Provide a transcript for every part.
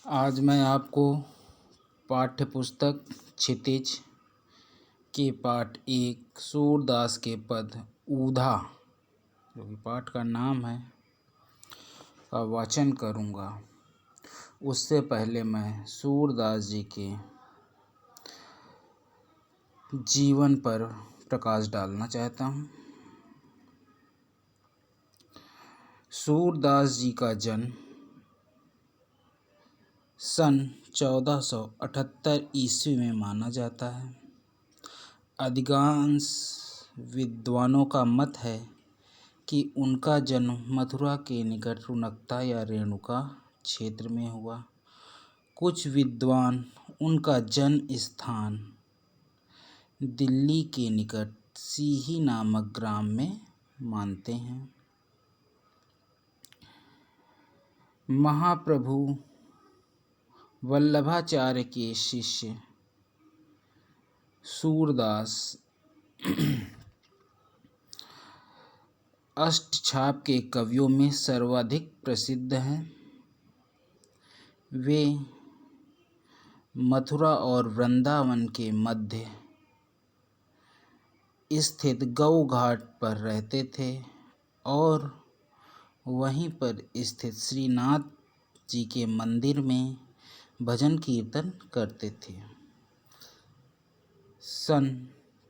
आज मैं आपको पाठ्य पुस्तक क्षितिज के पाठ 1 सूरदास के पद ऊधा, जो कि पाठ का नाम है, का वाचन करूँगा। उससे पहले मैं सूरदास जी के जीवन पर प्रकाश डालना चाहता हूँ। सूरदास जी का जन्म सन 1478 ईस्वी में माना जाता है। अधिकांश विद्वानों का मत है कि उनका जन्म मथुरा के निकट रुनकता या रेणुका क्षेत्र में हुआ। कुछ विद्वान उनका जन्म स्थान दिल्ली के निकट सीही नामक ग्राम में मानते हैं। महाप्रभु वल्लभाचार्य के शिष्य सूरदास अष्टछाप के कवियों में सर्वाधिक प्रसिद्ध हैं। वे मथुरा और वृंदावन के मध्य स्थित गौ घाट पर रहते थे और वहीं पर स्थित श्रीनाथ जी के मंदिर में भजन कीर्तन करते थे। सन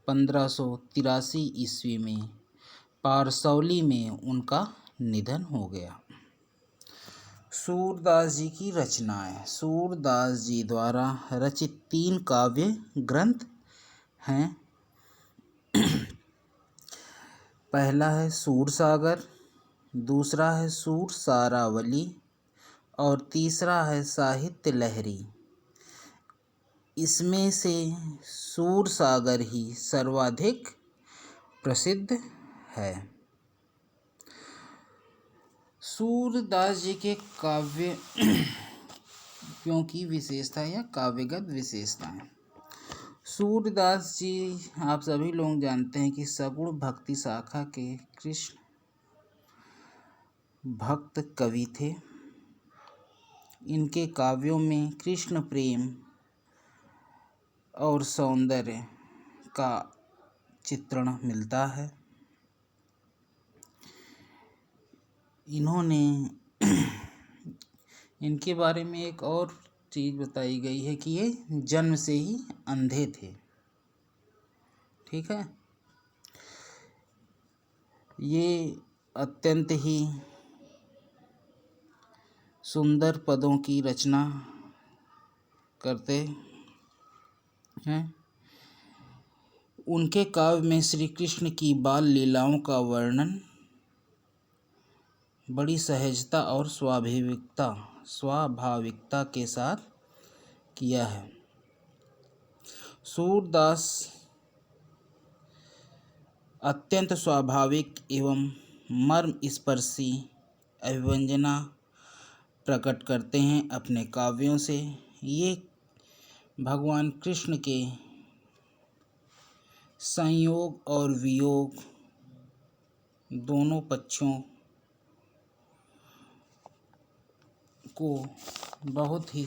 1583 ईस्वी में पारसौली में उनका निधन हो गया। सूरदास जी की रचनाएं। सूरदास जी द्वारा रचित 3 काव्य ग्रंथ हैं। पहला है सूरसागर, दूसरा है सूरसारावली और तीसरा है साहित्य लहरी। इसमें से सूरसागर ही सर्वाधिक प्रसिद्ध है। सूरदास जी के काव्यों की विशेषता या काव्यगत विशेषताएं। सूरदास जी आप सभी लोग जानते हैं कि सगुण भक्ति शाखा के कृष्ण भक्त कवि थे। इनके काव्यों में कृष्ण प्रेम और सौंदर्य का चित्रण मिलता है। इन्होंने इनके बारे में एक और चीज़ बताई गई है कि ये जन्म से ही अंधे थे। ठीक है। ये अत्यंत ही सुंदर पदों की रचना करते हैं। उनके काव्य में श्री कृष्ण की बाल लीलाओं का वर्णन बड़ी सहजता और स्वाभाविकता के साथ किया है। सूरदास अत्यंत स्वाभाविक एवं मर्म स्पर्शी अभिव्यंजना प्रकट करते हैं अपने काव्यों से। ये भगवान कृष्ण के संयोग और वियोग दोनों पक्षों को बहुत ही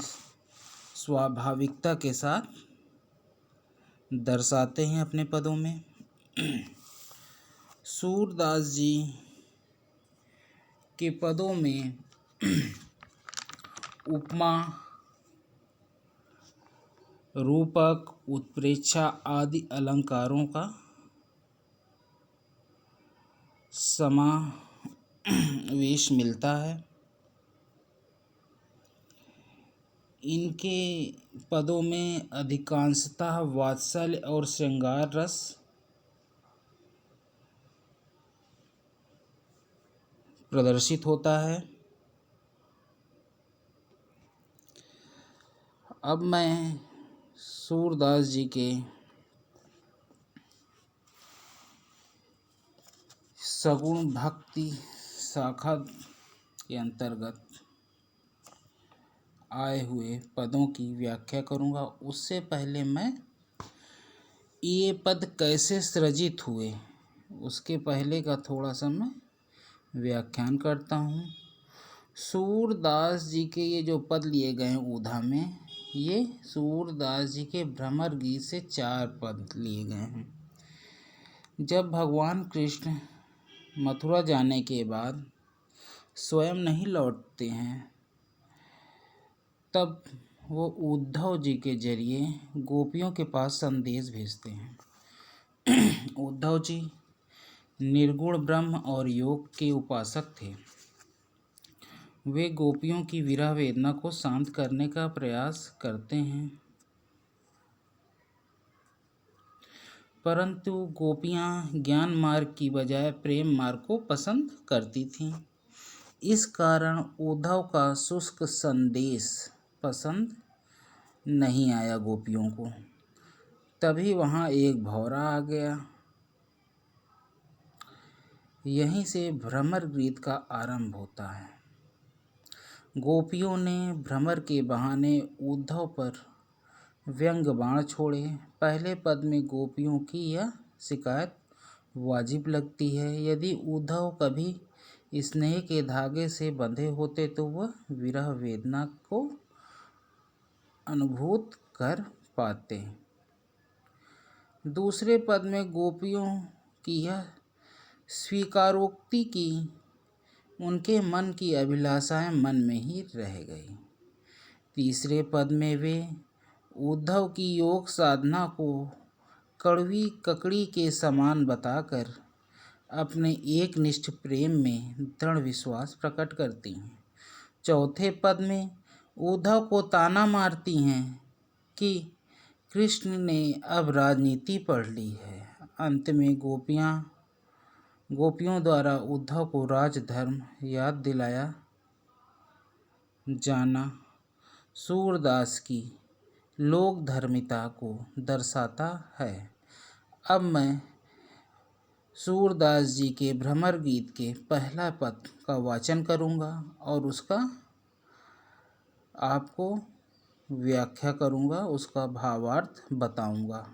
स्वाभाविकता के साथ दर्शाते हैं अपने पदों में। सूरदास जी के पदों में उपमा, रूपक, उत्प्रेक्षा आदि अलंकारों का समावेश मिलता है। इनके पदों में अधिकांशतः वात्सल्य और श्रृंगार रस प्रदर्शित होता है। अब मैं सूरदास जी के सगुण भक्ति शाखा के अंतर्गत आए हुए पदों की व्याख्या करूँगा। उससे पहले मैं ये पद कैसे सृजित हुए उसके पहले का थोड़ा सा मैं व्याख्यान करता हूँ। सूरदास जी के ये जो पद लिए गए हैं ऊधा में, ये सूरदास जी के भ्रमर गीत से 4 पद लिए गए हैं। जब भगवान कृष्ण मथुरा जाने के बाद स्वयं नहीं लौटते हैं, तब वो उद्धव जी के जरिए गोपियों के पास संदेश भेजते हैं। उद्धव जी निर्गुण ब्रह्म और योग के उपासक थे। वे गोपियों की विरह वेदना को शांत करने का प्रयास करते हैं, परंतु गोपियां ज्ञान मार्ग की बजाय प्रेम मार्ग को पसंद करती थीं। इस कारण उद्धव का शुष्क संदेश पसंद नहीं आया गोपियों को। तभी वहाँ एक भौरा आ गया। यहीं से भ्रमर गीत का आरंभ होता है। गोपियों ने भ्रमर के बहाने उद्धव पर व्यंग बाण छोड़े। पहले पद में गोपियों की यह शिकायत वाजिब लगती है। यदि उद्धव कभी स्नेह के धागे से बंधे होते तो वह विरह वेदना को अनुभूत कर पाते। दूसरे पद में गोपियों की यह स्वीकारोक्ति की उनके मन की अभिलाषाएं मन में ही रह गई। तीसरे पद में वे उद्धव की योग साधना को कड़वी ककड़ी के समान बताकर अपने एकनिष्ठ प्रेम में दृढ़ विश्वास प्रकट करती हैं। चौथे पद में उद्धव को ताना मारती हैं कि कृष्ण ने अब राजनीति पढ़ ली है। अंत में गोपियों द्वारा उद्धव को राजधर्म याद दिलाया जाना सूरदास की लोक धर्मिता को दर्शाता है। अब मैं सूरदास जी के भ्रमर गीत के पहला पद का वाचन करूँगा और उसका आपको व्याख्या करूँगा, उसका भावार्थ बताऊँगा।